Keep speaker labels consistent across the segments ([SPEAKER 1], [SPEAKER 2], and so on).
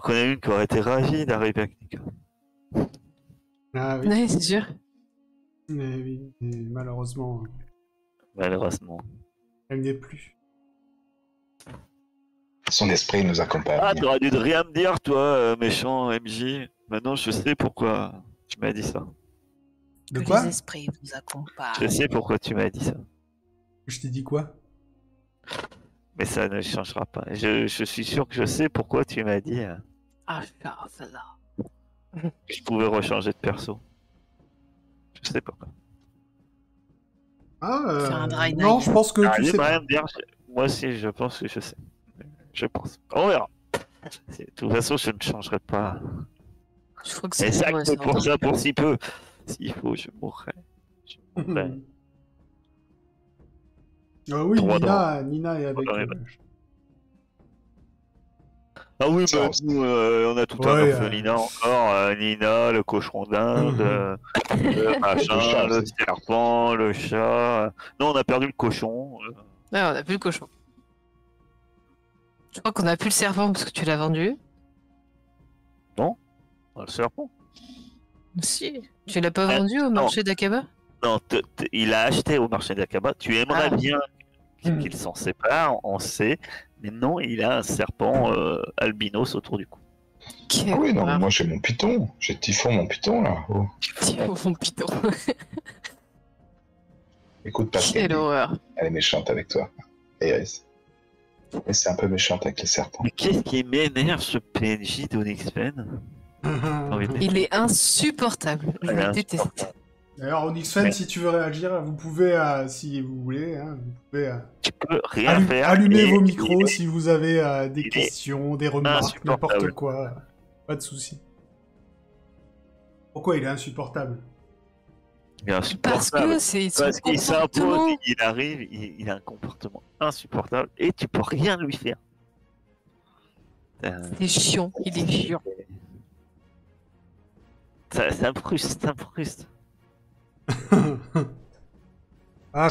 [SPEAKER 1] connais une qui aurait été ravie d'arriver avec Nika.
[SPEAKER 2] Ah oui,
[SPEAKER 3] Ouais, c'est sûr.
[SPEAKER 2] mais oui, mais malheureusement,
[SPEAKER 1] Malheureusement.
[SPEAKER 2] elle n'est plus.
[SPEAKER 4] Son esprit nous accompagne.
[SPEAKER 1] Ah, t'aurais dû de rien me dire, toi, méchant MJ. Maintenant, je sais pourquoi tu m'as dit ça.
[SPEAKER 2] De
[SPEAKER 3] Que
[SPEAKER 2] quoi
[SPEAKER 3] les esprits vous
[SPEAKER 1] Je
[SPEAKER 3] accompagnent.
[SPEAKER 1] sais pourquoi tu m'as dit ça.
[SPEAKER 2] Je t'ai dit quoi?
[SPEAKER 1] Mais ça ne changera pas. Je suis sûr que je sais pourquoi tu m'as dit
[SPEAKER 3] Ah, celle-là.
[SPEAKER 1] que je pouvais rechanger de perso. Je sais pourquoi.
[SPEAKER 2] Ah,
[SPEAKER 3] Faire un dry
[SPEAKER 2] non,
[SPEAKER 3] night.
[SPEAKER 2] je pense que tu
[SPEAKER 1] Arrêtez
[SPEAKER 2] sais
[SPEAKER 1] de
[SPEAKER 2] pas.
[SPEAKER 1] rien me dire. Moi aussi, je pense que je sais. Je pense. On verra. De toute façon, je ne changerai pas.
[SPEAKER 3] Je crois que
[SPEAKER 1] Mais
[SPEAKER 3] c'est
[SPEAKER 1] ça,
[SPEAKER 3] bon,
[SPEAKER 1] que pour ça, pour si peu. S'il faut, je mourrai. Je mourrai.
[SPEAKER 2] Ah oui,
[SPEAKER 1] Droit
[SPEAKER 2] Nina est avec.
[SPEAKER 1] Droit Ah oui,
[SPEAKER 4] Ça,
[SPEAKER 1] mais nous, on a tout un
[SPEAKER 2] Ouais,
[SPEAKER 1] orphelinat encore. Nina, le cochon d'Inde, le machin,
[SPEAKER 4] Le chat
[SPEAKER 1] le
[SPEAKER 4] aussi.
[SPEAKER 1] serpent, le chat. Non, on a perdu le cochon.
[SPEAKER 3] Ouais, on a plus le cochon. Je crois qu'on a plus le serpent parce que tu l'as vendu.
[SPEAKER 1] Le serpent.
[SPEAKER 3] Si. Tu l'as pas
[SPEAKER 1] Ah,
[SPEAKER 3] vendu au
[SPEAKER 1] non.
[SPEAKER 3] marché d'Akaba?
[SPEAKER 1] Non, il a acheté au marché d'Akaba. Tu aimerais
[SPEAKER 3] Ah.
[SPEAKER 1] bien qu'il s'en sépare, on sait. Mais non, il a un serpent albinos autour du cou.
[SPEAKER 4] Ah oui, non, mais moi j'ai mon python. J'ai Typhon, mon python, là. Oh.
[SPEAKER 3] Mon piton.
[SPEAKER 4] Écoute, Pascal,
[SPEAKER 3] Quelle horreur.
[SPEAKER 4] elle est méchante avec toi. Iris. Et c'est un peu méchante avec les serpents.
[SPEAKER 1] Mais qu'est-ce qui m'énerve ce PNJ d'Onyx Pen?
[SPEAKER 3] Il est insupportable. Je
[SPEAKER 1] Il est
[SPEAKER 3] le déteste.
[SPEAKER 2] D'ailleurs, Onyxfen,
[SPEAKER 1] Ouais.
[SPEAKER 2] si tu veux réagir, vous pouvez, si vous voulez, hein, vous pouvez
[SPEAKER 1] Tu peux rien faire.
[SPEAKER 2] allumer
[SPEAKER 1] et
[SPEAKER 2] vos micros
[SPEAKER 1] il est-
[SPEAKER 2] si vous avez des
[SPEAKER 1] il est
[SPEAKER 2] questions, des remarques,
[SPEAKER 1] insupportable.
[SPEAKER 2] n'importe quoi. Pas de souci. Pourquoi il est insupportable?
[SPEAKER 1] il est
[SPEAKER 3] Parce
[SPEAKER 1] insupportable.
[SPEAKER 3] que c'est son
[SPEAKER 1] Parce qu'il
[SPEAKER 3] comportement.
[SPEAKER 1] s'impose, il arrive, il a un comportement insupportable et tu peux rien lui faire.
[SPEAKER 3] C'est chiant. Il est chiant.
[SPEAKER 1] Ça me frustre, ça me frustre.
[SPEAKER 2] Ah,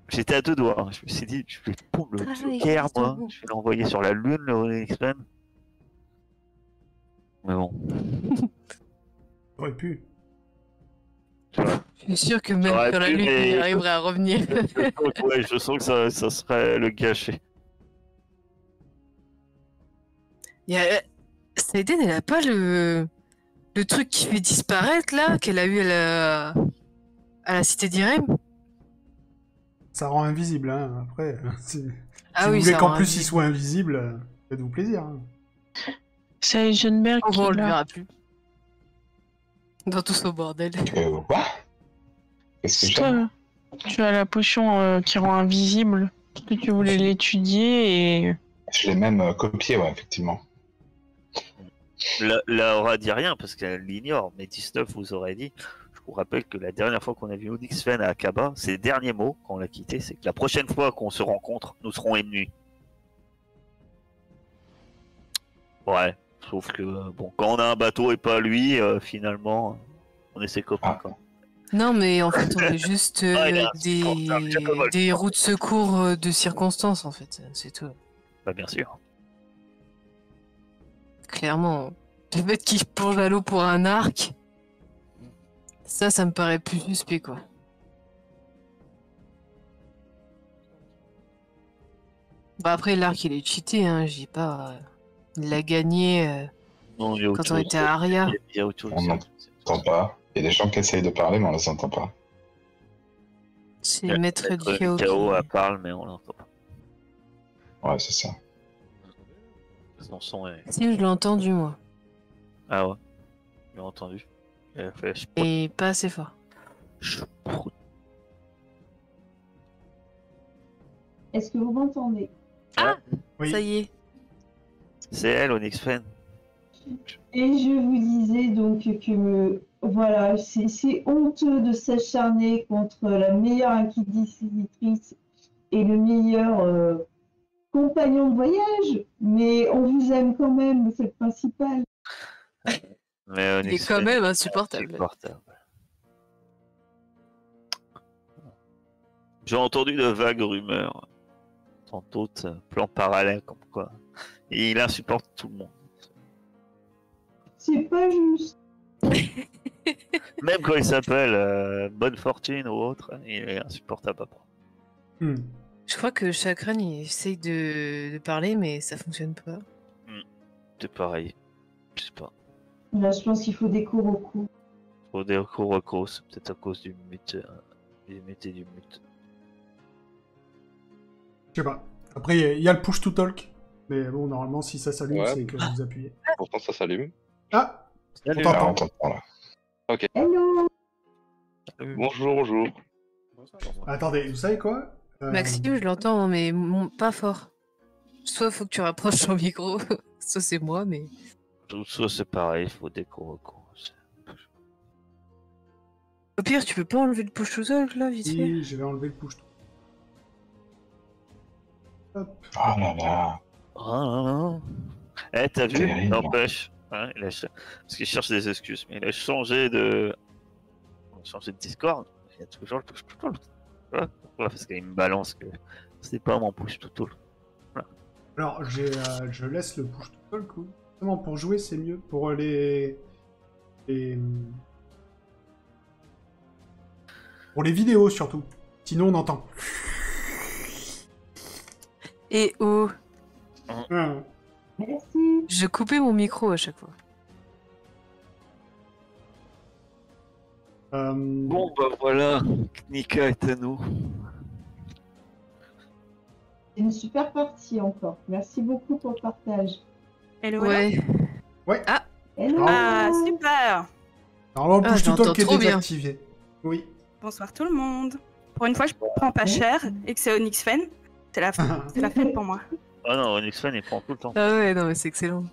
[SPEAKER 1] J'étais à deux doigts. Hein. Je me suis dit, je vais pondre le
[SPEAKER 3] Ah,
[SPEAKER 1] Joker, moi.
[SPEAKER 3] exactement.
[SPEAKER 1] Je vais l'envoyer sur la lune, le X-Men. Mais bon.
[SPEAKER 2] aurait pu.
[SPEAKER 3] Je suis sûr que même
[SPEAKER 1] J'aurais
[SPEAKER 3] sur la
[SPEAKER 1] pu,
[SPEAKER 3] lune,
[SPEAKER 1] mais-
[SPEAKER 3] il arriverait à revenir.
[SPEAKER 1] Je sens que ça serait le gâcher.
[SPEAKER 3] Il y a... Saïden, elle a pas le truc qui fait disparaître là, qu'elle a eu à la cité d'Irem.
[SPEAKER 2] Ça rend invisible, hein. Après, si
[SPEAKER 3] Ah
[SPEAKER 2] vous
[SPEAKER 3] oui,
[SPEAKER 2] voulez
[SPEAKER 3] ça
[SPEAKER 2] qu'en
[SPEAKER 3] rend
[SPEAKER 2] plus il
[SPEAKER 3] invisible.
[SPEAKER 2] soit invisible, faites-vous plaisir. Hein.
[SPEAKER 5] C'est Heisenberg
[SPEAKER 3] Oh,
[SPEAKER 5] qui
[SPEAKER 3] on le
[SPEAKER 5] l'a.
[SPEAKER 3] verra plus. Dans tout ce bordel.
[SPEAKER 4] Quoi? Qu'est-ce que j'ai?
[SPEAKER 5] Toi, tu as la potion qui rend invisible. Parce que tu voulais l'étudier et.
[SPEAKER 4] Je l'ai même copié, ouais, effectivement.
[SPEAKER 1] Laura dit rien parce qu'elle l'ignore, mais 19 vous aurait dit. Je vous rappelle que la dernière fois qu'on a vu Onyx Fen à Akaba, ses derniers mots quand on l'a quitté, c'est que la prochaine fois qu'on se rencontre, nous serons ennemis. Ouais, sauf que bon, quand on a un bateau et pas lui, finalement, on est ses copains.
[SPEAKER 4] Ah.
[SPEAKER 1] Quoi.
[SPEAKER 3] Non, mais en fait, on est juste
[SPEAKER 1] Ah, il est insupportable, Jacob Wolf.
[SPEAKER 3] des roues de secours de circonstances, en fait. C'est tout.
[SPEAKER 1] Bah, bien sûr.
[SPEAKER 3] Clairement. Le fait qu'il plonge à l'eau pour un arc, ça me paraît plus suspect, quoi. Bah après, l'arc, il est cheaté, hein, je dis pas... Il l'a gagné
[SPEAKER 1] Non, il y a autre
[SPEAKER 3] quand on
[SPEAKER 1] chose.
[SPEAKER 3] était à Aria.
[SPEAKER 1] Il y a autre chose.
[SPEAKER 4] On n'entend pas. Il y a des gens qui essayent de parler, mais on les entend pas.
[SPEAKER 3] C'est le maître du chaos.
[SPEAKER 1] Chaos
[SPEAKER 3] qui-
[SPEAKER 1] elle parle, mais on l'entend pas.
[SPEAKER 4] Ouais, c'est ça.
[SPEAKER 1] Son son est...
[SPEAKER 3] Si, je l'ai entendu, moi.
[SPEAKER 1] Ah ouais, j'ai entendu. Elle a fait
[SPEAKER 3] Et pas assez fort.
[SPEAKER 1] chprout.
[SPEAKER 6] Est-ce que vous m'entendez?
[SPEAKER 2] Oui.
[SPEAKER 3] Ça y est.
[SPEAKER 1] C'est elle, Onyx Fen.
[SPEAKER 6] Et je vous disais donc que voilà, c'est honteux de s'acharner contre la meilleure inquisitrice et le meilleur compagnon de voyage, mais on vous aime quand même, c'est le principal.
[SPEAKER 1] Mais
[SPEAKER 3] Il
[SPEAKER 1] Onyx
[SPEAKER 3] est quand
[SPEAKER 1] Fen,
[SPEAKER 3] même insupportable.
[SPEAKER 1] insupportable. J'ai entendu de vagues rumeurs. Tantôt, plan parallèle, comme quoi Et il insupporte tout le monde.
[SPEAKER 6] C'est pas juste.
[SPEAKER 1] Même quand il s'appelle Bonne Fortune ou autre, il est insupportable à part.
[SPEAKER 2] Hmm.
[SPEAKER 3] Je crois que Chakran il essaye de parler, mais ça fonctionne pas.
[SPEAKER 1] C'est pareil. Je sais pas.
[SPEAKER 6] Là, je pense qu'il faut des Kuroko.
[SPEAKER 1] Faut des recours, c'est peut-être à cause du mute. Du mute et du mute.
[SPEAKER 2] Je sais pas. Après, il y a le push to talk. Mais bon, normalement, si ça s'allume,
[SPEAKER 7] Ouais.
[SPEAKER 2] c'est que vous appuyez.
[SPEAKER 7] Pourtant, ça s'allume.
[SPEAKER 2] Ah,
[SPEAKER 1] Salut.
[SPEAKER 2] on
[SPEAKER 4] Ah,
[SPEAKER 2] t'entend.
[SPEAKER 4] on t'entend là.
[SPEAKER 6] Hello.
[SPEAKER 7] Bonjour, bonjour.
[SPEAKER 2] Attendez, vous savez quoi
[SPEAKER 3] Maxime, je l'entends, mais pas fort. Soit faut que tu rapproches ton micro, soit c'est moi, mais.
[SPEAKER 1] Soit c'est pareil, il faut des recours.
[SPEAKER 3] Au pire, tu peux pas enlever le push to talk là, vite fait.
[SPEAKER 2] Si, je vais enlever le push. Hop.
[SPEAKER 4] Ah là là.
[SPEAKER 1] Ah, eh, t'as vu?
[SPEAKER 4] Terrible.
[SPEAKER 1] N'empêche. Hein, parce qu'il cherche des excuses, mais il a changé de. Discord. Il y a toujours le push to talk. Voilà, parce qu'il me balance que c'est pas mon push to talk.
[SPEAKER 2] Alors, je laisse le push to talk. Ou... Vraiment, pour jouer, c'est mieux. Pour Pour les vidéos, surtout. Sinon, on entend.
[SPEAKER 3] Et oh,
[SPEAKER 2] Ah.
[SPEAKER 6] Merci.
[SPEAKER 3] je coupais mon micro à chaque fois.
[SPEAKER 1] Bon, bah voilà, Nika est à nous.
[SPEAKER 6] C'est une super partie encore. Merci beaucoup pour le partage.
[SPEAKER 8] Hello, hello.
[SPEAKER 3] Ouais.
[SPEAKER 6] Hello.
[SPEAKER 8] Ah, super.
[SPEAKER 2] Normalement, le
[SPEAKER 3] Ah,
[SPEAKER 2] push
[SPEAKER 3] je
[SPEAKER 2] to talk
[SPEAKER 3] l'entends
[SPEAKER 2] est
[SPEAKER 3] trop bien.
[SPEAKER 2] désactivé. Oui.
[SPEAKER 8] Bonsoir tout le monde. Pour une fois, je prends pas cher et que c'est Onyx Fen. C'est la fête pour moi.
[SPEAKER 1] Ah non, Onyx Fan il prend tout le temps.
[SPEAKER 3] Ah ouais, non, mais c'est excellent.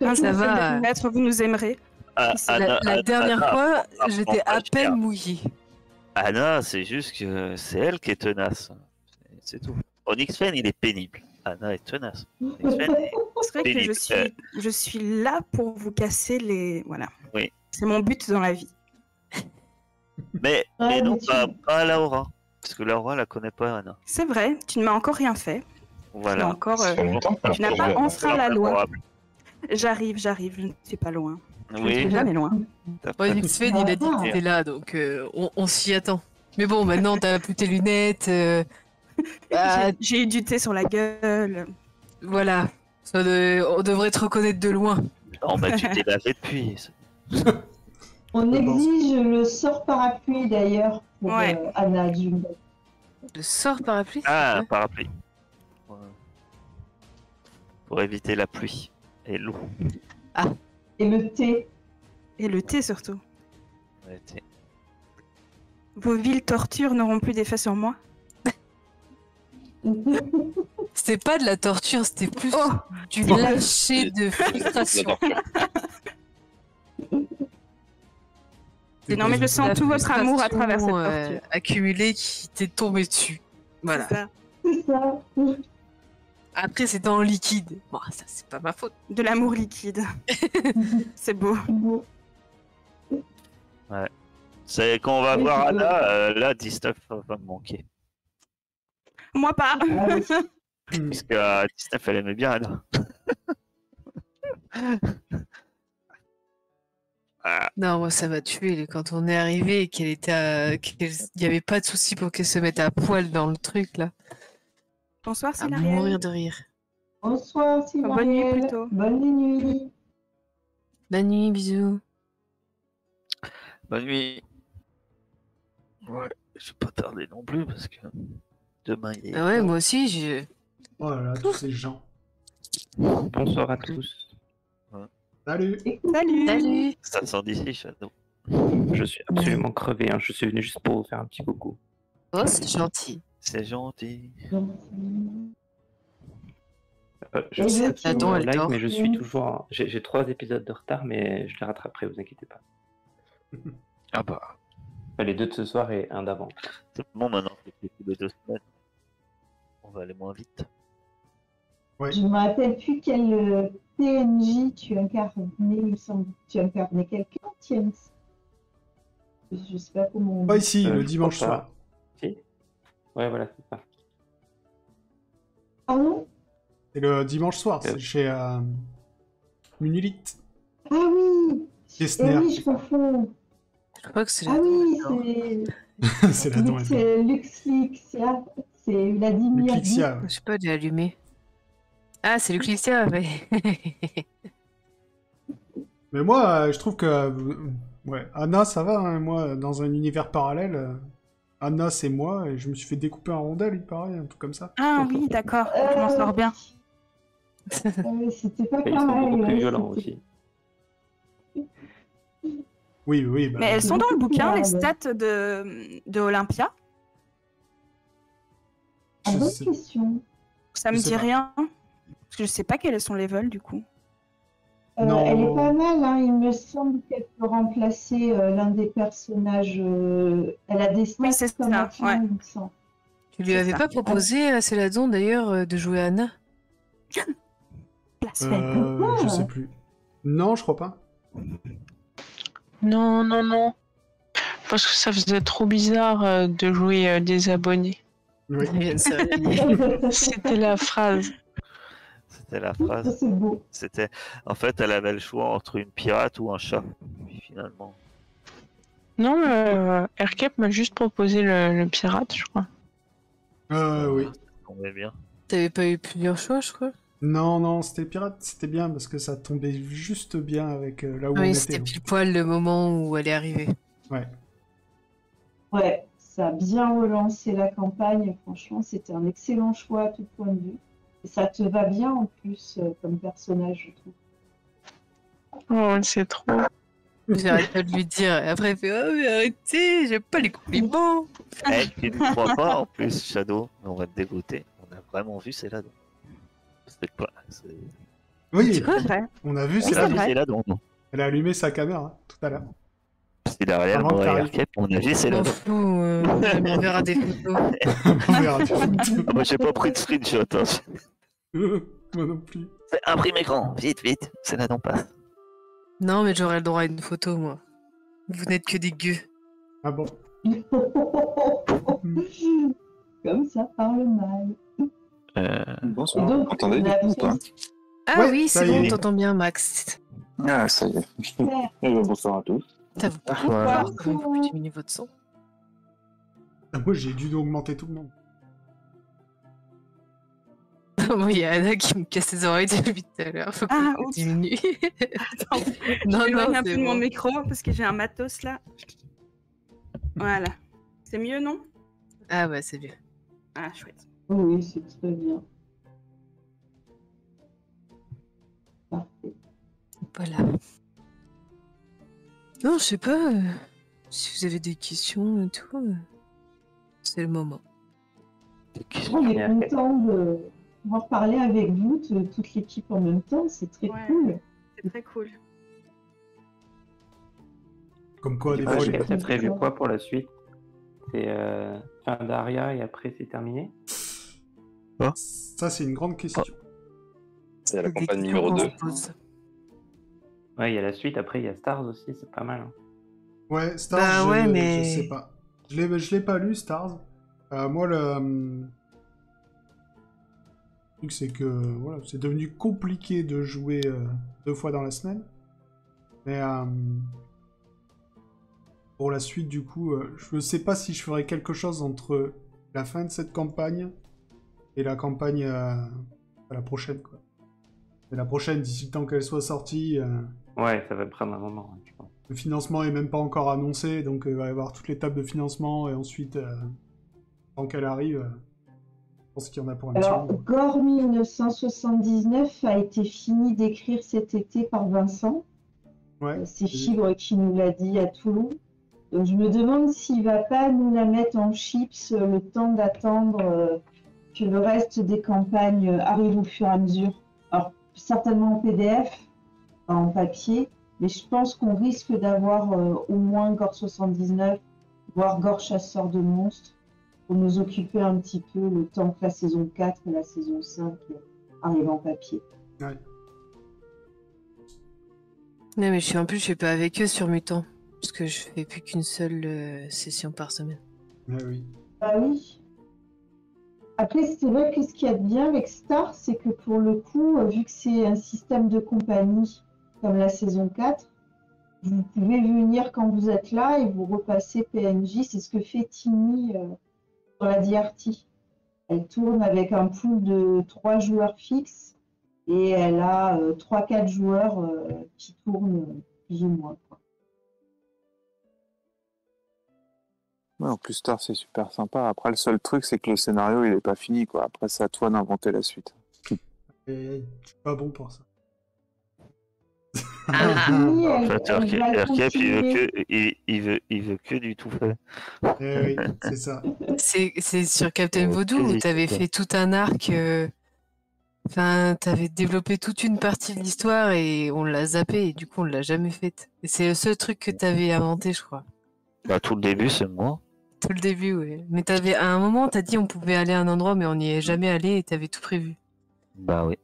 [SPEAKER 8] Un
[SPEAKER 3] ça
[SPEAKER 8] jour,
[SPEAKER 3] va.
[SPEAKER 8] peut-être vous nous aimerez.
[SPEAKER 1] Ah,
[SPEAKER 3] La dernière fois,
[SPEAKER 1] Anna
[SPEAKER 3] j'étais
[SPEAKER 1] prend
[SPEAKER 3] à
[SPEAKER 1] pas
[SPEAKER 3] peine
[SPEAKER 1] cher.
[SPEAKER 3] mouillée.
[SPEAKER 1] Anna, c'est juste que c'est elle qui est tenace. C'est tout. Onyx Fan il est pénible. Anna est tenace. Onyx Fan est...
[SPEAKER 8] C'est vrai que
[SPEAKER 1] pénible.
[SPEAKER 8] je suis là pour vous casser les... Voilà.
[SPEAKER 1] Oui.
[SPEAKER 8] C'est mon but dans la vie.
[SPEAKER 1] Mais
[SPEAKER 6] Ouais,
[SPEAKER 1] non,
[SPEAKER 6] mais tu-
[SPEAKER 1] pas Laura. Parce que Laura la connaît pas, Anna.
[SPEAKER 8] C'est vrai, tu ne m'as encore rien fait. Tu n'as
[SPEAKER 1] Voilà.
[SPEAKER 8] encore...
[SPEAKER 4] Ça fait longtemps qu'on
[SPEAKER 8] tu n'as
[SPEAKER 4] a
[SPEAKER 8] pas
[SPEAKER 4] joué.
[SPEAKER 8] enfreint la loi.
[SPEAKER 1] Favorable.
[SPEAKER 8] J'arrive, je ne suis pas loin. Je ne
[SPEAKER 1] Oui,
[SPEAKER 8] suis jamais loin.
[SPEAKER 3] Ouais, X-Fen, il a dit que t'étais là, donc on s'y attend. Mais bon, maintenant, t'as plus tes lunettes. Ah,
[SPEAKER 8] J'ai eu du thé sur la gueule.
[SPEAKER 3] voilà. On devrait te reconnaître de loin.
[SPEAKER 1] non, bah tu t'es lavé depuis.
[SPEAKER 6] On
[SPEAKER 2] Je pense.
[SPEAKER 6] exige le sort parapluie d'ailleurs pour
[SPEAKER 8] Ouais.
[SPEAKER 6] Anna June.
[SPEAKER 3] Le sort parapluie s'il te
[SPEAKER 1] Ah,
[SPEAKER 3] plaît.
[SPEAKER 1] parapluie. Ouais. Pour éviter la pluie et l'eau.
[SPEAKER 6] Et le thé.
[SPEAKER 8] Et le thé surtout.
[SPEAKER 1] Ouais,
[SPEAKER 8] Vos viles tortures n'auront plus d'effet sur moi.
[SPEAKER 3] C'était pas de la torture, c'était plus
[SPEAKER 8] Oh
[SPEAKER 3] du
[SPEAKER 8] Oh.
[SPEAKER 3] lâcher de
[SPEAKER 7] La
[SPEAKER 3] frustration.
[SPEAKER 7] torture.
[SPEAKER 8] Non, mais je sens
[SPEAKER 3] La
[SPEAKER 8] tout votre amour à travers cette
[SPEAKER 3] frustration,
[SPEAKER 8] torture.
[SPEAKER 3] accumulée qui t'est tombée dessus. Voilà.
[SPEAKER 8] C'est ça.
[SPEAKER 6] C'est ça.
[SPEAKER 3] Après, c'était en liquide. Bon, ça, c'est pas ma faute.
[SPEAKER 8] De l'amour liquide. C'est beau.
[SPEAKER 6] Bon.
[SPEAKER 1] C'est quand on va
[SPEAKER 6] Oui,
[SPEAKER 1] voir
[SPEAKER 6] c'est
[SPEAKER 1] Anna, là, Distuff va me manquer.
[SPEAKER 8] Moi pas.
[SPEAKER 6] Ah oui.
[SPEAKER 1] Parce que Distuff, elle aimait bien Anna. Ah,
[SPEAKER 3] Non, moi, ça m'a tué quand on est arrivé et qu'elle était qu'il n'y avait pas de souci pour qu'elle se mette à poil dans le truc, là.
[SPEAKER 8] Bonsoir,
[SPEAKER 3] À
[SPEAKER 8] c'est
[SPEAKER 3] mourir
[SPEAKER 8] Lariel.
[SPEAKER 3] de rire.
[SPEAKER 6] Bonsoir, Sylvain.
[SPEAKER 8] Bonne nuit, plutôt.
[SPEAKER 6] Bonne nuit.
[SPEAKER 3] Bonne nuit, bisous.
[SPEAKER 1] bonne nuit. Ouais, je vais pas tarder non plus parce que demain il est.
[SPEAKER 3] Ah ouais, moi aussi, j'ai...
[SPEAKER 2] Oh là là, tous ces gens.
[SPEAKER 9] Bonsoir à tous.
[SPEAKER 2] Salut.
[SPEAKER 8] Salut.
[SPEAKER 3] Salut.
[SPEAKER 1] Ça sort d'ici, Shadow.
[SPEAKER 9] Je suis absolument crevé. Hein. Je suis venu juste pour vous faire un petit coucou.
[SPEAKER 3] Oh, c'est gentil.
[SPEAKER 1] C'est gentil.
[SPEAKER 9] Je
[SPEAKER 6] Et
[SPEAKER 9] sais
[SPEAKER 6] je-
[SPEAKER 9] pas
[SPEAKER 3] Attends, elle
[SPEAKER 9] live,
[SPEAKER 3] dort.
[SPEAKER 9] mais je suis toujours. J'ai 3 épisodes de retard, mais je les rattraperai, vous inquiétez pas.
[SPEAKER 1] Ah bah.
[SPEAKER 9] Enfin, les 2 de ce soir et un d'avant.
[SPEAKER 1] C'est bon maintenant, c'est plus de 2 semaines. On va aller moins vite.
[SPEAKER 6] Je me rappelle plus quel PNJ tu incarnais, il me semble. Tu incarnais quelqu'un, Tiens. Je sais pas comment.
[SPEAKER 2] Pas ici, le
[SPEAKER 9] je
[SPEAKER 2] dimanche
[SPEAKER 9] crois pas.
[SPEAKER 2] soir.
[SPEAKER 9] Si. Ouais, voilà, c'est ça.
[SPEAKER 6] Pardon?
[SPEAKER 2] C'est le dimanche soir, c'est chez Munulite.
[SPEAKER 6] Ah oui!
[SPEAKER 2] Gessner.
[SPEAKER 6] Oui, je confonds.
[SPEAKER 3] Je crois que c'est
[SPEAKER 6] Ah
[SPEAKER 3] la
[SPEAKER 6] oui,
[SPEAKER 3] c'est...
[SPEAKER 2] C'est la dent.
[SPEAKER 6] c'est Luxlixia. C'est Vladimir.
[SPEAKER 2] Luxlixia, ouais.
[SPEAKER 3] Je sais pas, il est allumé. Ah, c'est le Clicia, ouais.
[SPEAKER 2] Mais moi, je trouve que... ouais, Anna, ça va, hein. Moi, dans un univers parallèle, Anna, c'est moi, et je me suis fait découper en rondelles, il paraît, un truc comme ça.
[SPEAKER 8] Ah oui, d'accord. Je m'en sors bien.
[SPEAKER 6] C'était pas
[SPEAKER 9] Ils sont
[SPEAKER 6] pareil.
[SPEAKER 9] beaucoup plus
[SPEAKER 6] ouais,
[SPEAKER 9] violents
[SPEAKER 6] c'était-
[SPEAKER 9] aussi.
[SPEAKER 2] Oui, oui, bah...
[SPEAKER 8] Mais elles sont dans le bouquin, les
[SPEAKER 6] Ouais.
[SPEAKER 8] stats de Olympia.
[SPEAKER 6] Ah,
[SPEAKER 2] Je
[SPEAKER 6] bonne
[SPEAKER 2] sais-
[SPEAKER 6] question.
[SPEAKER 8] Ça me
[SPEAKER 2] Je sais
[SPEAKER 8] dit
[SPEAKER 2] pas.
[SPEAKER 8] rien. Parce que je sais pas quel est son level du coup.
[SPEAKER 2] Non.
[SPEAKER 6] Elle est pas mal, hein. Il me semble qu'elle peut remplacer l'un des personnages. Elle a des stats
[SPEAKER 8] Oui, c'est
[SPEAKER 6] comme
[SPEAKER 8] ça,
[SPEAKER 6] Atlan,
[SPEAKER 8] ouais.
[SPEAKER 6] il me semble.
[SPEAKER 3] Tu lui
[SPEAKER 8] C'est
[SPEAKER 3] avais
[SPEAKER 8] ça.
[SPEAKER 3] pas proposé à Céladon, d'ailleurs, de jouer Anna?
[SPEAKER 8] Blasphème.
[SPEAKER 2] Je sais plus. Non, je crois pas.
[SPEAKER 5] Non, non, non. Parce que ça faisait trop bizarre de jouer des abonnés.
[SPEAKER 2] Oui.
[SPEAKER 3] Il vient de se réveiller.
[SPEAKER 5] C'était la phrase.
[SPEAKER 1] C'était la phrase.
[SPEAKER 6] C'est beau.
[SPEAKER 1] C'était... En fait, elle avait le choix entre une pirate ou un chat. Puis finalement...
[SPEAKER 5] Non, Aircap m'a juste proposé le pirate, je crois.
[SPEAKER 2] Oui.
[SPEAKER 1] Ça tombait bien.
[SPEAKER 3] T'avais pas eu plusieurs choix, je crois?
[SPEAKER 2] Non, non, c'était pirate, c'était bien, parce que ça tombait juste bien avec là où on
[SPEAKER 3] Oui,
[SPEAKER 2] était.
[SPEAKER 3] c'était
[SPEAKER 2] donc.
[SPEAKER 3] pile poil le moment où elle est arrivée.
[SPEAKER 2] Ouais.
[SPEAKER 6] Ouais, ça a bien relancé la campagne. Franchement, c'était un excellent choix à tout point de vue. Et ça te va bien en plus comme personnage, je trouve.
[SPEAKER 5] Oh, c'est trop.
[SPEAKER 3] J'arrête pas de lui dire. Et après, elle fait: oh, mais arrêtez, j'aime pas les compliments.
[SPEAKER 1] Eh, tu ne crois pas en plus, Shadow, mais on va te dégoûter. On a vraiment vu Céladon. C'était pas...
[SPEAKER 2] Oui,
[SPEAKER 3] C'est quoi?
[SPEAKER 8] vrai.
[SPEAKER 2] on a vu,
[SPEAKER 8] Oui,
[SPEAKER 2] c'est
[SPEAKER 8] c'est
[SPEAKER 2] là.
[SPEAKER 8] vrai.
[SPEAKER 1] Céladon.
[SPEAKER 2] Elle a allumé sa caméra tout à l'heure.
[SPEAKER 1] C'est derrière
[SPEAKER 2] Avant que
[SPEAKER 1] moi,
[SPEAKER 2] t'arrives.
[SPEAKER 1] Aircap, on a vu
[SPEAKER 3] Je m'en
[SPEAKER 1] Céladon.
[SPEAKER 3] fous, elle m'enverra des photos.
[SPEAKER 2] On verra des photos.
[SPEAKER 1] Ah, moi, j'ai pas pris de screenshot. Hein.
[SPEAKER 2] Moi non plus.
[SPEAKER 1] C'est imprime écran, vite, vite. Céladon passe.
[SPEAKER 3] Non, mais j'aurai le droit à une photo, moi. Vous n'êtes que des gueux.
[SPEAKER 2] Ah bon.
[SPEAKER 6] Comme ça parle mal.
[SPEAKER 7] Bonsoir.
[SPEAKER 6] Donc,
[SPEAKER 7] Vous m'entendez
[SPEAKER 6] on a
[SPEAKER 7] du coup ou pas?
[SPEAKER 3] Ah
[SPEAKER 2] Ouais,
[SPEAKER 3] oui,
[SPEAKER 2] ça
[SPEAKER 3] c'est
[SPEAKER 2] y
[SPEAKER 3] bon,
[SPEAKER 2] est.
[SPEAKER 3] on t'entend bien, Max.
[SPEAKER 7] Ah, ça y est. Bonsoir à tous.
[SPEAKER 3] Ça vous plaît
[SPEAKER 8] Bonsoir.
[SPEAKER 3] alors, comment vous pouvez diminuer votre son?
[SPEAKER 2] Moi, j'ai dû augmenter tout le monde.
[SPEAKER 3] Moi, il y a Anna qui me casse les oreilles depuis tout à l'heure. Faut que
[SPEAKER 8] Ah,
[SPEAKER 3] je
[SPEAKER 8] oups.
[SPEAKER 3] diminue.
[SPEAKER 8] Attends,
[SPEAKER 3] Non,
[SPEAKER 8] je m'éloigne
[SPEAKER 3] non,
[SPEAKER 8] un peu
[SPEAKER 3] c'est
[SPEAKER 8] de mon
[SPEAKER 3] bon.
[SPEAKER 8] micro parce que j'ai un matos là. Voilà. C'est mieux, non?
[SPEAKER 3] Ah ouais, c'est bien.
[SPEAKER 8] Ah, chouette.
[SPEAKER 6] Oui, c'est très bien. Parfait.
[SPEAKER 3] Voilà. Non, je sais pas. Si vous avez des questions et tout, c'est le moment.
[SPEAKER 6] On est content de pouvoir parler avec vous, toute l'équipe en même temps. C'est très
[SPEAKER 8] Ouais.
[SPEAKER 6] cool.
[SPEAKER 8] C'est très cool.
[SPEAKER 2] Comme quoi, des
[SPEAKER 9] Ah,
[SPEAKER 2] fois,
[SPEAKER 9] j'ai
[SPEAKER 2] j'ai...
[SPEAKER 9] t'as prévu quoi pour la suite? C'est fin d'Aria et après c'est terminé?
[SPEAKER 2] Ça, c'est une grande question.
[SPEAKER 7] C'est la
[SPEAKER 3] Des
[SPEAKER 7] campagne
[SPEAKER 3] questions
[SPEAKER 7] numéro
[SPEAKER 3] qu'on
[SPEAKER 7] 2.
[SPEAKER 3] se pose.
[SPEAKER 9] Ouais, il y a la suite, après il y a Stars aussi, c'est pas mal. Hein.
[SPEAKER 2] Ouais, Stars,
[SPEAKER 3] Bah ouais, mais-
[SPEAKER 2] je sais pas. Je l'ai pas lu, Stars. Moi, le truc, c'est que voilà, c'est devenu compliqué de jouer 2 fois dans la semaine. Mais pour la suite, du coup, je ne sais pas si je ferai quelque chose entre la fin de cette campagne et la campagne à la prochaine, quoi. Et la prochaine, d'ici le temps qu'elle soit sortie,
[SPEAKER 9] Ouais, ça va prendre un moment, hein, je pense.
[SPEAKER 2] le financement est même pas encore annoncé, donc il va y avoir toute l'étape de financement, et ensuite, tant qu'elle arrive, je pense qu'il y en a pour un petit
[SPEAKER 6] Alors,
[SPEAKER 2] moment.
[SPEAKER 6] Gore 1979 a été fini d'écrire cet été par Vincent.
[SPEAKER 2] Ouais.
[SPEAKER 6] C'est Fibre qui nous l'a dit à Toulon. Donc, je me demande s'il va pas nous la mettre en chips le temps d'attendre que le reste des campagnes arrive au fur et à mesure. Alors, certainement en PDF, en papier, mais je pense qu'on risque d'avoir au moins Gore 79, voire Gore Chasseur de monstres, pour nous occuper un petit peu le temps que la saison 4 et la saison 5 arrivent en papier.
[SPEAKER 2] Ouais.
[SPEAKER 3] Non, mais en plus, je suis pas avec eux sur Mutant. Parce que je fais plus qu'une seule session par semaine.
[SPEAKER 2] Ouais, oui.
[SPEAKER 6] Ah oui. Après, c'est vrai que ce qu'il y a de bien avec Star, c'est que pour le coup, vu que c'est un système de compagnie comme la saison 4, vous pouvez venir quand vous êtes là et vous repassez PNJ. C'est ce que fait Timmy sur la DRT. Elle tourne avec un pool de 3 joueurs fixes et elle a 3-4 joueurs qui tournent plus ou moins, quoi.
[SPEAKER 7] Ouais, en plus tard, c'est super sympa. Après, le seul truc, c'est que le scénario, il est pas fini, quoi. Après, c'est à toi d'inventer la suite.
[SPEAKER 2] Et je suis pas bon pour ça.
[SPEAKER 6] Timmy,
[SPEAKER 1] En
[SPEAKER 6] elle
[SPEAKER 1] fait,
[SPEAKER 6] va
[SPEAKER 1] RCap,
[SPEAKER 6] continuer.
[SPEAKER 1] il veut que du tout fait.
[SPEAKER 2] Eh oui, c'est ça.
[SPEAKER 3] C'est sur Captain Voodoo où
[SPEAKER 1] quasi
[SPEAKER 3] t'avais
[SPEAKER 1] tout,
[SPEAKER 3] fait tout un arc. Enfin, t'avais développé toute une partie de l'histoire et on l'a zappé et du coup on l'a jamais faite. Et c'est le seul truc que t'avais inventé, je crois.
[SPEAKER 1] Bah, tout le début, c'est moi.
[SPEAKER 3] Tout le début, oui. Mais t'avais à un moment, t'as dit on pouvait aller à un endroit, mais on n'y est jamais allé et t'avais tout prévu.
[SPEAKER 1] Bah oui.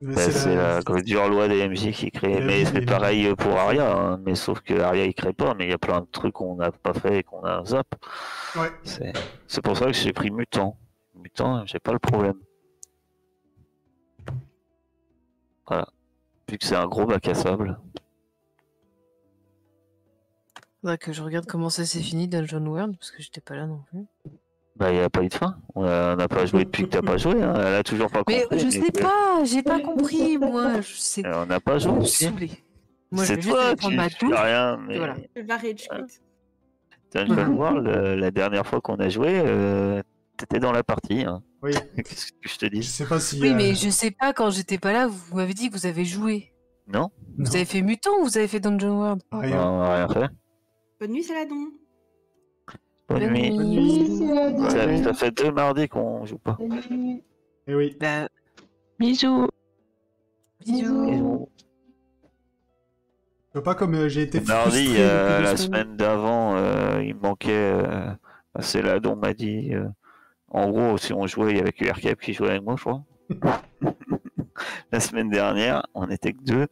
[SPEAKER 2] Mais
[SPEAKER 1] Bah, c'est la dure loi des MJ qui crée. Mais c'est pareil pour Aria, hein. Mais sauf que Aria il crée pas, mais il y a plein de trucs qu'on n'a pas fait et qu'on a zap.
[SPEAKER 2] Ouais.
[SPEAKER 1] C'est pour ça que j'ai pris Mutant. Mutant, j'ai pas le problème. Voilà. Vu que c'est un gros bac à sable.
[SPEAKER 3] Faudrait que je regarde comment ça s'est fini Dungeon World, parce que j'étais pas là non plus.
[SPEAKER 1] Bah, il n'y a pas eu de fin. On n'a pas joué depuis que t'as pas joué. Hein. Elle a toujours pas compris.
[SPEAKER 3] Mais je sais pas, j'ai pas compris, moi. Je sais.
[SPEAKER 1] On n'a pas joué.
[SPEAKER 3] Vous me saoulez. Moi, je
[SPEAKER 1] C'est
[SPEAKER 3] vais juste
[SPEAKER 1] toi,
[SPEAKER 3] aller
[SPEAKER 1] tu
[SPEAKER 3] prendre ma
[SPEAKER 1] fais
[SPEAKER 3] douche.
[SPEAKER 1] rien. Mais...
[SPEAKER 3] Et voilà.
[SPEAKER 8] La rage quit.
[SPEAKER 1] Dungeon World, la dernière fois qu'on a joué, t'étais dans la partie. Hein.
[SPEAKER 2] Oui.
[SPEAKER 1] Qu'est-ce que je te dis?
[SPEAKER 2] Je sais pas si.
[SPEAKER 3] Oui, mais je sais pas, quand j'étais pas là, vous m'avez dit que vous avez joué.
[SPEAKER 1] Non.
[SPEAKER 3] Vous avez fait Mutant ou vous avez fait Dungeon World?
[SPEAKER 2] Rien.
[SPEAKER 1] Non, on n'a rien fait.
[SPEAKER 8] Bonne nuit, Saladon.
[SPEAKER 1] Bonne nuit.
[SPEAKER 2] Bonne nuit.
[SPEAKER 1] Ça fait 2 mardis qu'on joue pas.
[SPEAKER 2] Eh oui.
[SPEAKER 3] Bah,
[SPEAKER 5] Bisous.
[SPEAKER 3] bisous.
[SPEAKER 2] Pas comme j'ai été
[SPEAKER 1] Mardi,
[SPEAKER 2] frustré depuis 2
[SPEAKER 1] la
[SPEAKER 2] semaines.
[SPEAKER 1] semaine d'avant, il manquait. C'est là dont m'a dit. En gros, si on jouait, il y avait que RCap qui jouait avec moi, je crois. La semaine dernière, on était que 2.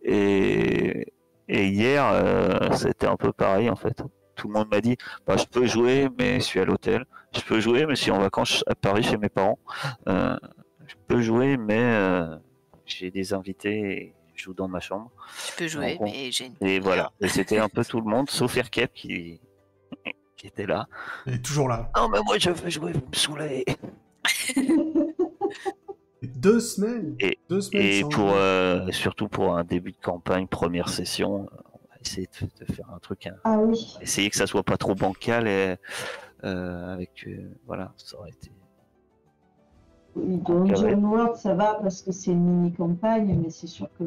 [SPEAKER 1] Et hier, c'était un peu pareil en fait. Tout le monde m'a dit bah, je peux jouer, mais je suis à l'hôtel. Je peux jouer, mais je suis en vacances à Paris chez mes parents. Je peux jouer, mais j'ai des invités et je joue dans ma chambre.
[SPEAKER 3] Tu peux jouer,
[SPEAKER 1] En gros.
[SPEAKER 3] mais j'ai une.
[SPEAKER 1] Et voilà. Et c'était un peu tout le monde, sauf RCap qui était là.
[SPEAKER 2] Elle est toujours là.
[SPEAKER 1] Non, mais moi je veux jouer, vous me saoulez.
[SPEAKER 2] 2 semaines. 2 semaines.
[SPEAKER 1] Et
[SPEAKER 2] sans
[SPEAKER 1] pour,
[SPEAKER 2] jouer.
[SPEAKER 1] surtout pour un début de campagne, première session, on va essayer de faire un truc.
[SPEAKER 6] Ah oui.
[SPEAKER 1] Essayer que ça soit pas trop bancal et avec. Voilà, ça aurait été.
[SPEAKER 6] Oui, Dungeon World, ça va parce que c'est une mini-campagne, mais c'est sûr que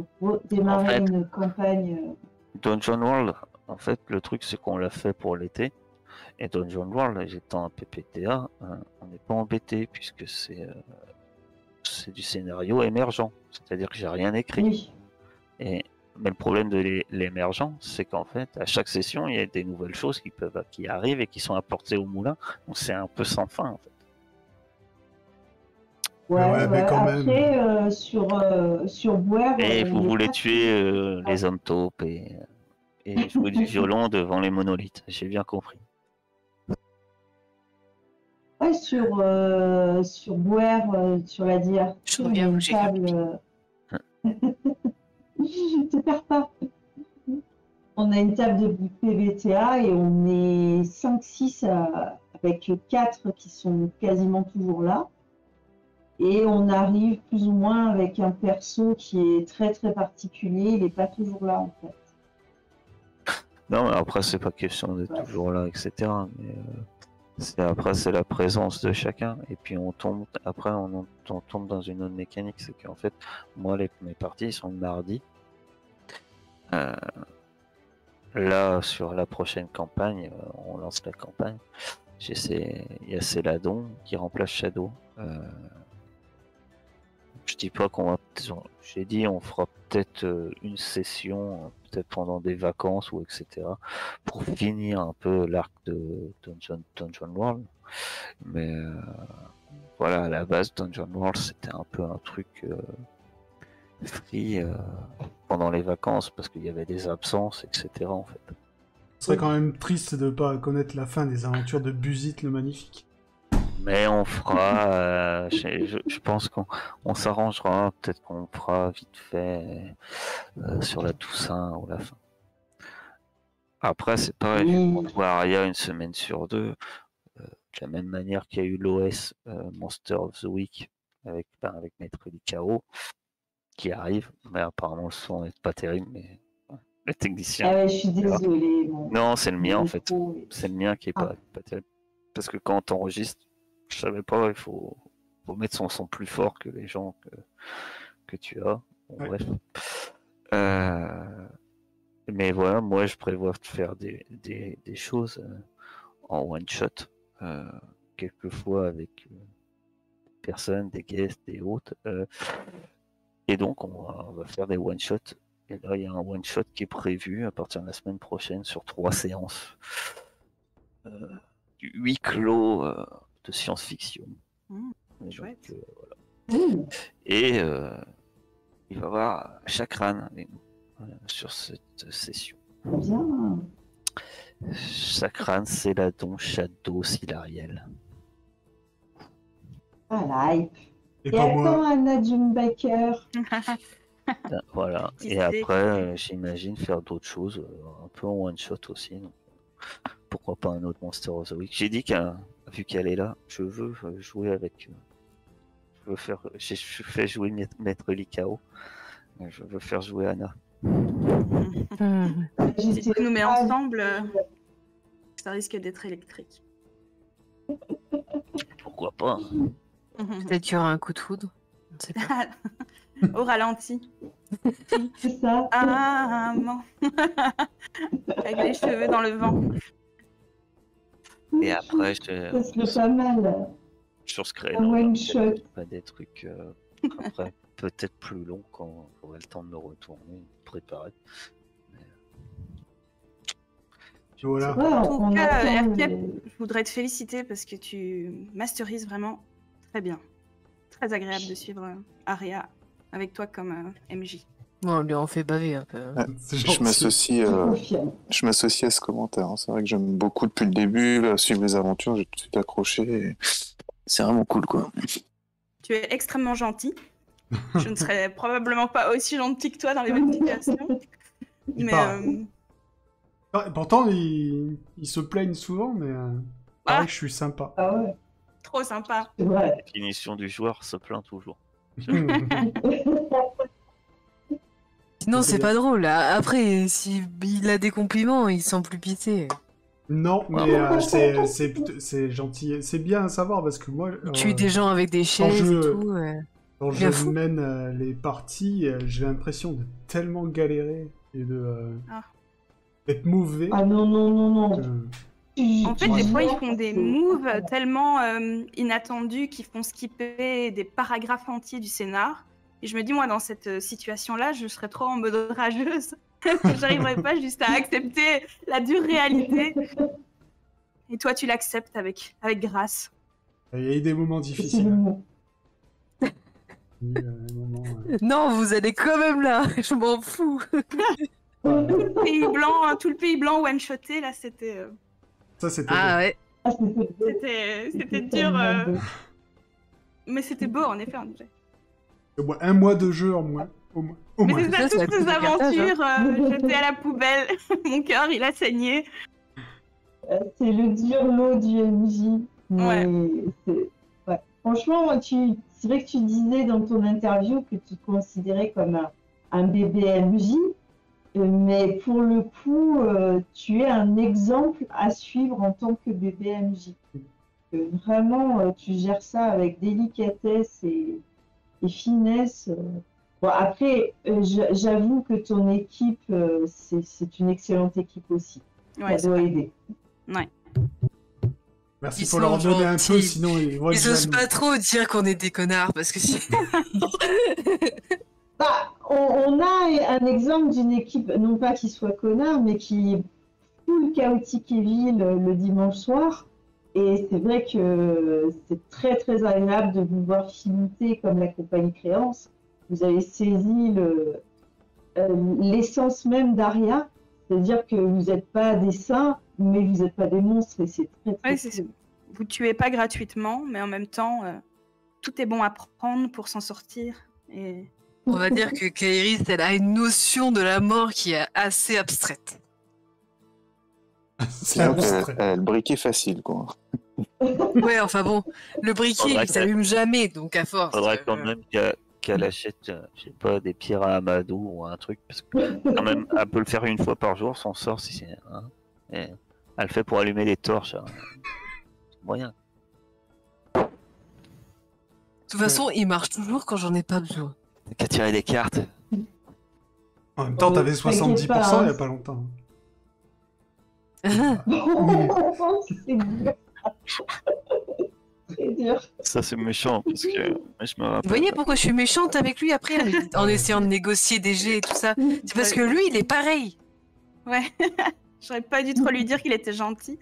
[SPEAKER 6] démarrer
[SPEAKER 1] En fait,
[SPEAKER 6] une campagne.
[SPEAKER 1] Dungeon World, en fait, le truc c'est qu'on l'a fait pour l'été. Et Dungeon World, étant un PPTA, on n'est pas embêté puisque c'est du scénario émergent. C'est-à-dire que j'ai rien écrit.
[SPEAKER 6] Oui.
[SPEAKER 1] Mais le problème de l'émergent, c'est qu'en fait, à chaque session, il y a des nouvelles choses qui arrivent et qui sont apportées au moulin. Donc c'est un peu sans fin, en fait.
[SPEAKER 2] Ouais, mais quand même.
[SPEAKER 6] Après, sur Boer.
[SPEAKER 1] Et vous voulez tuer les hommes taupes et jouer du violon devant les monolithes. J'ai bien compris.
[SPEAKER 6] Ouais, sur Boer, sur la DRT,
[SPEAKER 3] Je
[SPEAKER 6] il y a
[SPEAKER 3] reviens,
[SPEAKER 6] une
[SPEAKER 3] j'ai
[SPEAKER 6] table. Je te perds pas. On a une table de PBTA et on est 5-6 avec 4 qui sont quasiment toujours là. Et on arrive plus ou moins avec un perso qui est très très particulier. Il n'est pas toujours là en fait.
[SPEAKER 1] Non, mais après, c'est pas question d'être toujours là, etc. Mais après, c'est la présence de chacun. Et puis, on tombe dans une autre mécanique. C'est qu'en fait, moi, mes parties sont le mardi. Là, sur la prochaine campagne, on lance la campagne. Il y a Céladon qui remplace Shadow. Je dis pas qu'on va. J'ai dit on fera peut-être une session, peut-être pendant des vacances ou etc. pour finir un peu l'arc de Dungeon World. Mais voilà, à la base, Dungeon World c'était un peu un truc free pendant les vacances parce qu'il y avait des absences, etc. en fait.
[SPEAKER 2] Ce serait quand même triste de ne pas connaître la fin des aventures de Buzit le Magnifique.
[SPEAKER 1] Mais on fera, je pense qu'on s'arrangera, peut-être qu'on fera vite fait sur la Toussaint ou la fin. Après, c'est pareil, on voit Aria une semaine sur deux, de la même manière qu'il y a eu l'OS Monster of the Week avec Maître Licao qui arrive, mais apparemment le son n'est pas terrible, mais le technicien.
[SPEAKER 6] Ah ouais, je suis désolée.
[SPEAKER 1] Non, c'est le mien en fait, c'est le mien qui est pas terrible. Parce que quand on enregistre, je savais pas, il faut mettre son son plus fort que les gens que tu as. Bon, bref. Mais voilà, moi je prévois de faire des choses en one shot, quelquefois avec des personnes, des guests, des autres. Et donc on va faire des one shots. Et là il y a un one shot qui est prévu à partir de la semaine prochaine sur 3 séances. Du huis clos de science-fiction.
[SPEAKER 8] Chouette.
[SPEAKER 1] Voilà. Et il va y avoir Chakran avec nous sur cette session.
[SPEAKER 6] Bien.
[SPEAKER 1] Chakran, c'est la don Shadow Silariel.
[SPEAKER 6] Voilà. Et
[SPEAKER 2] pas moi.
[SPEAKER 6] attends Anna Jumbaker.
[SPEAKER 1] Voilà.
[SPEAKER 8] Qui
[SPEAKER 1] Et
[SPEAKER 8] sait,
[SPEAKER 1] après, j'imagine faire d'autres choses, un peu en one shot aussi. Donc, pourquoi pas un autre Monster of the Week. J'ai dit vu qu'elle est là, je veux jouer avec. Je fais jouer Maître Licao. Je veux faire jouer Anna.
[SPEAKER 8] Si tu nous mets ensemble, ça risque d'être électrique.
[SPEAKER 1] Pourquoi pas?
[SPEAKER 3] Peut-être qu'il y aura un coup de foudre. On ne sait pas.
[SPEAKER 8] Au ralenti.
[SPEAKER 6] C'est ça.
[SPEAKER 8] Ah, maman. Avec les cheveux dans le vent.
[SPEAKER 1] Et après,
[SPEAKER 6] Ça serait pas mal.
[SPEAKER 1] sur ce créneau,
[SPEAKER 6] Un one shot.
[SPEAKER 1] pas des trucs après peut-être plus longs quand j'aurai le temps de me retourner, de préparer.
[SPEAKER 2] Voilà.
[SPEAKER 6] Ouais,
[SPEAKER 8] En tout
[SPEAKER 6] on
[SPEAKER 8] cas,
[SPEAKER 6] attend
[SPEAKER 8] RKF,
[SPEAKER 6] le-
[SPEAKER 8] je voudrais te féliciter parce que tu masterises vraiment très bien. Très agréable de suivre Aria avec toi comme MJ.
[SPEAKER 3] Bon, on lui en fait baver un peu.
[SPEAKER 7] Ouais,
[SPEAKER 2] C'est
[SPEAKER 7] je
[SPEAKER 2] gentil.
[SPEAKER 7] m'associe
[SPEAKER 6] Confirme.
[SPEAKER 7] à ce commentaire. Hein. C'est vrai que j'aime beaucoup depuis le début, là, suivre les aventures, j'ai tout de suite accroché. Et c'est vraiment cool, quoi.
[SPEAKER 8] Tu es extrêmement gentil. Je ne serais probablement pas aussi gentil que toi dans les mêmes situations.
[SPEAKER 2] Il
[SPEAKER 8] Mais
[SPEAKER 2] part. Pourtant, ils se plaignent souvent, mais pareil, je suis sympa.
[SPEAKER 6] Ah ouais,
[SPEAKER 8] trop sympa.
[SPEAKER 6] c'est vrai.
[SPEAKER 1] Définition du joueur se plaint toujours.
[SPEAKER 3] Sinon, c'est pas drôle. Après, s'il a des compliments, il sent plus pitié.
[SPEAKER 2] Non, mais c'est gentil. C'est bien à savoir parce que moi,
[SPEAKER 3] Il tue des gens avec des chaises
[SPEAKER 2] je-
[SPEAKER 3] et tout. Ouais.
[SPEAKER 2] quand je
[SPEAKER 3] Bien fou.
[SPEAKER 2] mène les parties, j'ai l'impression de tellement galérer et d'être mauvais.
[SPEAKER 6] Ah non, non, non, non.
[SPEAKER 8] En fait, des fois, ils font des moves tellement inattendus qu'ils font skipper des paragraphes entiers du scénar. Et je me dis, moi, dans cette situation-là, je serais trop en mode rageuse. J'arriverais pas juste à accepter la dure réalité. Et toi, tu l'acceptes avec grâce.
[SPEAKER 2] Il y a eu des moments
[SPEAKER 6] C'est
[SPEAKER 2] difficiles.
[SPEAKER 6] le mot.
[SPEAKER 2] Il y a eu des moments,
[SPEAKER 3] Non, vous allez quand même là. Je m'en fous.
[SPEAKER 2] voilà.
[SPEAKER 8] Tout le pays blanc one-shoté, là, c'était
[SPEAKER 2] Ça, c'était
[SPEAKER 3] Ah
[SPEAKER 2] beau.
[SPEAKER 3] ouais.
[SPEAKER 6] Ah, c'était
[SPEAKER 8] dur.
[SPEAKER 6] tellement beau.
[SPEAKER 8] Mais c'était beau, en effet.
[SPEAKER 2] Au moins un mois de jeu en moins. Au moins.
[SPEAKER 8] Mais c'est ça,
[SPEAKER 3] Ça, c'est
[SPEAKER 8] toutes
[SPEAKER 3] un
[SPEAKER 8] ces
[SPEAKER 3] truc de cartage,
[SPEAKER 8] aventures jetées à la poubelle. Mon cœur, il a saigné.
[SPEAKER 6] C'est le dur lot du MJ. Mais ouais. Franchement, c'est vrai que tu disais dans ton interview que tu te considérais comme un bébé MJ. Mais pour le coup, tu es un exemple à suivre en tant que bébé MJ. Vraiment, tu gères ça avec délicatesse et finesse. Bon, après, j'avoue que ton équipe, c'est une excellente équipe aussi.
[SPEAKER 8] Ouais,
[SPEAKER 6] Ça doit aider.
[SPEAKER 2] Merci
[SPEAKER 3] Ils
[SPEAKER 2] pour leur
[SPEAKER 3] sont
[SPEAKER 2] donner un peu,
[SPEAKER 3] gentils.
[SPEAKER 2] sinon ils vont
[SPEAKER 3] Ils
[SPEAKER 2] être
[SPEAKER 3] osent
[SPEAKER 2] jaloux.
[SPEAKER 3] pas trop dire qu'on est des connards parce que si.
[SPEAKER 6] Bah, on a un exemple d'une équipe, non pas qui soit connard, mais qui est full chaotique et vil le dimanche soir. Et c'est vrai que c'est très très agréable de vous voir filouter comme la compagnie Créance. Vous avez saisi l'essence même d'Aria, c'est-à-dire que vous n'êtes pas des saints, mais vous n'êtes pas des monstres, et c'est très très
[SPEAKER 8] Ouais,
[SPEAKER 6] cool.
[SPEAKER 8] c'est vous tuez pas gratuitement, mais en même temps, tout est bon à prendre pour s'en sortir. Et...
[SPEAKER 3] On va dire que Kairis, elle a une notion de la mort qui est assez abstraite.
[SPEAKER 2] C'est abstrait.
[SPEAKER 7] Le briquet facile, quoi.
[SPEAKER 3] Ouais, enfin bon, le briquet,
[SPEAKER 1] Faudrait
[SPEAKER 3] il s'allume jamais, donc à force.
[SPEAKER 1] Faudrait quand même qu'elle achète, je sais pas, des pierres à Amadou ou un truc, parce que quand même, elle peut le faire une fois par jour, s'en sort si c'est. Hein, et elle le fait pour allumer les torches. Hein. C'est moyen.
[SPEAKER 3] De toute façon, il marche toujours quand j'en ai pas besoin.
[SPEAKER 1] T'as qu'à tirer des cartes.
[SPEAKER 2] En même temps, t'avais 70% il y a pas longtemps.
[SPEAKER 6] C'est dur. C'est dur.
[SPEAKER 1] Ça, c'est méchant, parce que je me rappelle.
[SPEAKER 3] Vous voyez pourquoi je suis méchante avec lui après, en essayant de négocier des jets et tout ça? C'est parce que lui, il est pareil.
[SPEAKER 8] Ouais. J'aurais pas dû trop lui dire qu'il était gentil.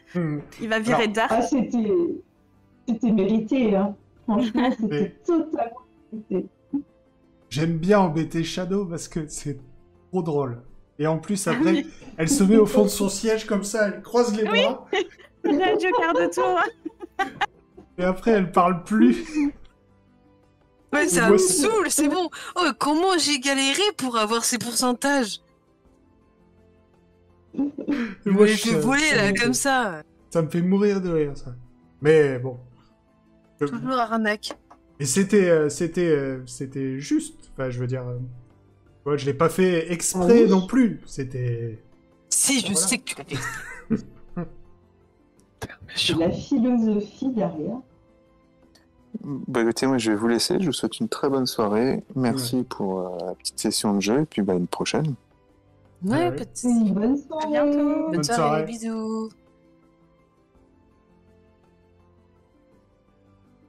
[SPEAKER 8] Il va virer
[SPEAKER 2] Alors,
[SPEAKER 8] Dark.
[SPEAKER 6] Ah, c'était mérité, hein. Franchement, c'était totalement mérité.
[SPEAKER 2] J'aime bien embêter Shadow parce que c'est trop drôle. Et en plus, après, elle se met au fond de son siège comme ça, elle croise les bras.
[SPEAKER 8] Radio quart de tour.
[SPEAKER 2] Et après, elle parle plus.
[SPEAKER 3] Ouais, ça me saoule, c'est bon. Oh, comment j'ai galéré pour avoir ces pourcentages?
[SPEAKER 2] Et
[SPEAKER 3] Moi, je
[SPEAKER 2] je-
[SPEAKER 3] suis volé là, comme ça.
[SPEAKER 2] Ça me fait mourir de rire, ça. Mais bon.
[SPEAKER 3] Toujours arnaque.
[SPEAKER 2] Et c'était juste. Enfin, je veux dire. Ouais, je l'ai pas fait exprès non plus. C'était.
[SPEAKER 3] Si, je
[SPEAKER 2] Voilà.
[SPEAKER 3] sais que tu l'as fait.
[SPEAKER 6] C'est la philosophie derrière.
[SPEAKER 7] Bah écoutez, moi je vais vous laisser, je vous souhaite une très bonne soirée, merci pour la petite session de jeu, et puis bah une prochaine.
[SPEAKER 3] Ouais,
[SPEAKER 2] Ouais.
[SPEAKER 3] peut-être.
[SPEAKER 6] Une bonne soirée.
[SPEAKER 8] À bientôt.
[SPEAKER 3] Bonne
[SPEAKER 2] Bonne
[SPEAKER 3] soirée,
[SPEAKER 2] soirée.
[SPEAKER 3] bisous.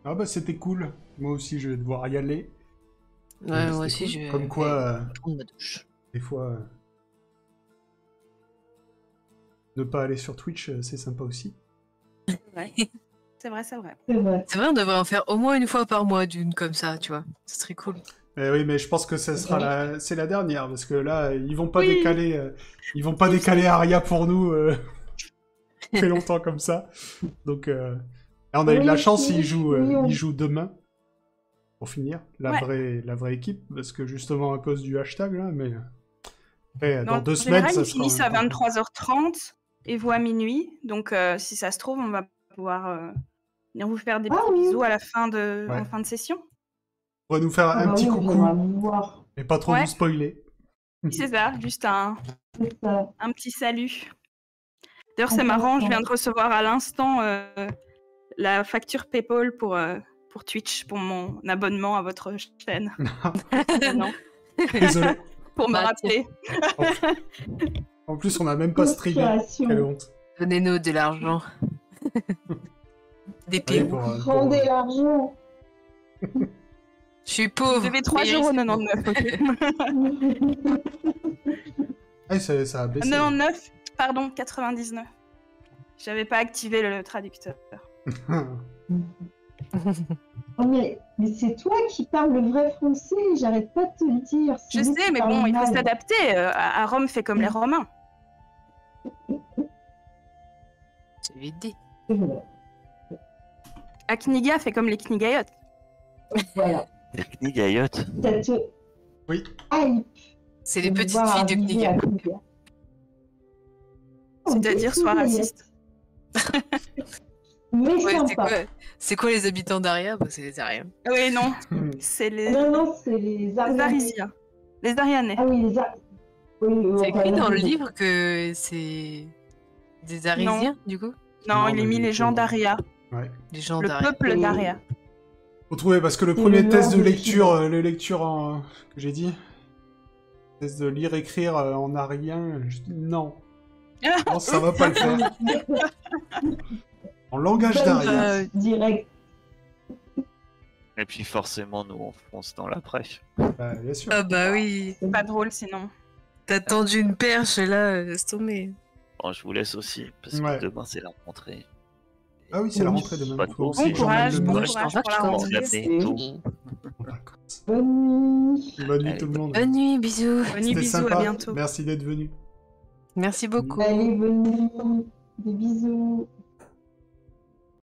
[SPEAKER 2] Ah bah c'était cool. Moi aussi, je vais devoir y aller.
[SPEAKER 3] Ouais,
[SPEAKER 2] C'était
[SPEAKER 3] moi aussi,
[SPEAKER 2] cool.
[SPEAKER 3] je vais
[SPEAKER 2] Comme quoi,
[SPEAKER 3] prendre ma douche.
[SPEAKER 2] des fois, ne pas aller sur Twitch, c'est sympa aussi.
[SPEAKER 8] Ouais. C'est vrai, c'est vrai.
[SPEAKER 6] C'est vrai.
[SPEAKER 3] C'est vrai, on devrait en faire au moins une fois par mois d'une comme ça, tu vois. Ce serait cool.
[SPEAKER 2] Oui, mais je pense que ça sera c'est la dernière parce que là, ils vont pas
[SPEAKER 8] Oui.
[SPEAKER 2] décaler, ils vont pas décaler Aria pour nous. Fait longtemps comme ça. Donc, là, on a eu de la
[SPEAKER 6] Oui,
[SPEAKER 2] chance.
[SPEAKER 6] oui,
[SPEAKER 2] Il joue,
[SPEAKER 6] oui, on-
[SPEAKER 2] il joue demain pour finir la
[SPEAKER 8] Ouais.
[SPEAKER 2] vraie équipe parce que justement à cause du hashtag là, mais après,
[SPEAKER 8] Non,
[SPEAKER 2] dans 2
[SPEAKER 8] en
[SPEAKER 2] semaines,
[SPEAKER 8] général,
[SPEAKER 2] ça
[SPEAKER 8] ils
[SPEAKER 2] sera.
[SPEAKER 8] finissent
[SPEAKER 2] en
[SPEAKER 8] à
[SPEAKER 2] même temps.
[SPEAKER 8] 23h30 et vous à minuit. Donc, si ça se trouve, on va pouvoir venir vous faire des
[SPEAKER 6] Ah
[SPEAKER 8] petits
[SPEAKER 6] oui.
[SPEAKER 8] bisous à la fin de,
[SPEAKER 2] Ouais.
[SPEAKER 8] en fin de session.
[SPEAKER 2] On va nous faire
[SPEAKER 6] Ah
[SPEAKER 2] un
[SPEAKER 6] bah
[SPEAKER 2] petit
[SPEAKER 6] oui, on
[SPEAKER 2] coucou
[SPEAKER 6] viendra vous voir.
[SPEAKER 2] et pas trop
[SPEAKER 8] Ouais.
[SPEAKER 2] nous spoiler.
[SPEAKER 8] Oui, c'est ça, juste un
[SPEAKER 6] C'est ça.
[SPEAKER 8] petit salut. D'ailleurs, c'est
[SPEAKER 6] Un
[SPEAKER 8] marrant, je
[SPEAKER 6] instant.
[SPEAKER 8] viens de recevoir à l'instant la facture PayPal pour Twitch, pour mon abonnement à votre chaîne. Non,
[SPEAKER 2] Désolé.
[SPEAKER 8] pour me
[SPEAKER 3] Bah,
[SPEAKER 8] rappeler.
[SPEAKER 2] En plus, on a même pas streamé.
[SPEAKER 6] Conspiration.
[SPEAKER 2] Quelle honte.
[SPEAKER 3] Donnez-nous de l'argent. Des
[SPEAKER 2] Oui,
[SPEAKER 3] PO.
[SPEAKER 2] pour,
[SPEAKER 6] Rendez l'argent.
[SPEAKER 3] Je suis
[SPEAKER 8] Vous
[SPEAKER 3] pauvre.
[SPEAKER 8] devez
[SPEAKER 3] mais
[SPEAKER 8] 3,99 €.
[SPEAKER 2] Ah, ça a baissé.
[SPEAKER 8] 99, pardon, 99. J'avais pas activé le traducteur.
[SPEAKER 6] Oh, mais c'est toi qui parles le vrai français, j'arrête pas de te le dire.
[SPEAKER 8] Je
[SPEAKER 6] C'est nous
[SPEAKER 8] sais,
[SPEAKER 6] qui
[SPEAKER 8] mais bon,
[SPEAKER 6] parlons
[SPEAKER 8] il faut
[SPEAKER 6] mal.
[SPEAKER 8] s'adapter. À Rome, fait comme les Romains.
[SPEAKER 3] C'est vite dit.
[SPEAKER 6] C'est vrai.
[SPEAKER 8] À Kniga, fait comme les Knigayotes.
[SPEAKER 6] Voilà.
[SPEAKER 1] Les Knigayotes.
[SPEAKER 6] Ça te
[SPEAKER 2] Oui.
[SPEAKER 6] hype
[SPEAKER 3] C'est les
[SPEAKER 6] de
[SPEAKER 3] petites
[SPEAKER 6] voir
[SPEAKER 3] filles de
[SPEAKER 6] arriver
[SPEAKER 3] Kniga.
[SPEAKER 6] à Kniga.
[SPEAKER 8] C'est-à-dire, sois raciste.
[SPEAKER 6] Mais
[SPEAKER 3] Ouais,
[SPEAKER 6] sympa.
[SPEAKER 3] c'est quoi les habitants d'Aria? Bah, c'est les Ariens.
[SPEAKER 8] Oui, non, c'est les
[SPEAKER 6] Non, c'est les Arianais.
[SPEAKER 8] Arisiens. Les Arianais.
[SPEAKER 6] Ah oui, les oui,
[SPEAKER 3] C'est écrit
[SPEAKER 6] enfin,
[SPEAKER 3] dans le
[SPEAKER 6] oui.
[SPEAKER 3] livre que c'est des Arisiens, du coup?
[SPEAKER 8] Non,
[SPEAKER 2] Non,
[SPEAKER 8] il est
[SPEAKER 2] mais
[SPEAKER 8] mis
[SPEAKER 2] du
[SPEAKER 8] les
[SPEAKER 2] coup,
[SPEAKER 8] gens d'Aria.
[SPEAKER 2] Ouais.
[SPEAKER 3] Les gens
[SPEAKER 8] Le
[SPEAKER 3] d'Aria.
[SPEAKER 8] peuple d'Aria.
[SPEAKER 2] Faut trouver parce que le
[SPEAKER 6] C'est
[SPEAKER 2] premier
[SPEAKER 6] le
[SPEAKER 2] test
[SPEAKER 6] nord
[SPEAKER 2] de
[SPEAKER 6] de
[SPEAKER 2] lecture, les lectures que j'ai dit, test de lire écrire en arien, non. Non, ça va pas le faire. En langage d'arien.
[SPEAKER 6] Direct.
[SPEAKER 1] Et puis forcément, nous, on fonce dans la prêche.
[SPEAKER 2] Bah, bien sûr.
[SPEAKER 3] Ah bah oui.
[SPEAKER 8] Pas drôle sinon.
[SPEAKER 3] T'as tendu une perche, là, laisse tomber.
[SPEAKER 1] Bon, je vous laisse aussi, parce que
[SPEAKER 2] Ouais.
[SPEAKER 1] demain, c'est la rentrée.
[SPEAKER 2] Ah oui, c'est la
[SPEAKER 6] Oui.
[SPEAKER 2] rentrée demain.
[SPEAKER 1] Pas de
[SPEAKER 2] Faut
[SPEAKER 1] bon
[SPEAKER 2] aussi
[SPEAKER 8] Bon
[SPEAKER 2] que j'emmène
[SPEAKER 8] courage,
[SPEAKER 2] le
[SPEAKER 8] bon
[SPEAKER 2] mien.
[SPEAKER 8] courage
[SPEAKER 3] va
[SPEAKER 8] pour la
[SPEAKER 3] que je
[SPEAKER 8] rentrée.
[SPEAKER 1] L'année, tout.
[SPEAKER 2] en vacances.
[SPEAKER 6] Bonne nuit.
[SPEAKER 2] Bonne nuit
[SPEAKER 1] Allez,
[SPEAKER 2] tout le monde.
[SPEAKER 3] Bonne nuit, bisous.
[SPEAKER 8] Bonne nuit,
[SPEAKER 2] C'était
[SPEAKER 8] bisous,
[SPEAKER 2] sympa.
[SPEAKER 8] à bientôt.
[SPEAKER 2] Merci d'être venu.
[SPEAKER 3] Merci beaucoup.
[SPEAKER 6] Allez, bonne nuit. Des bisous.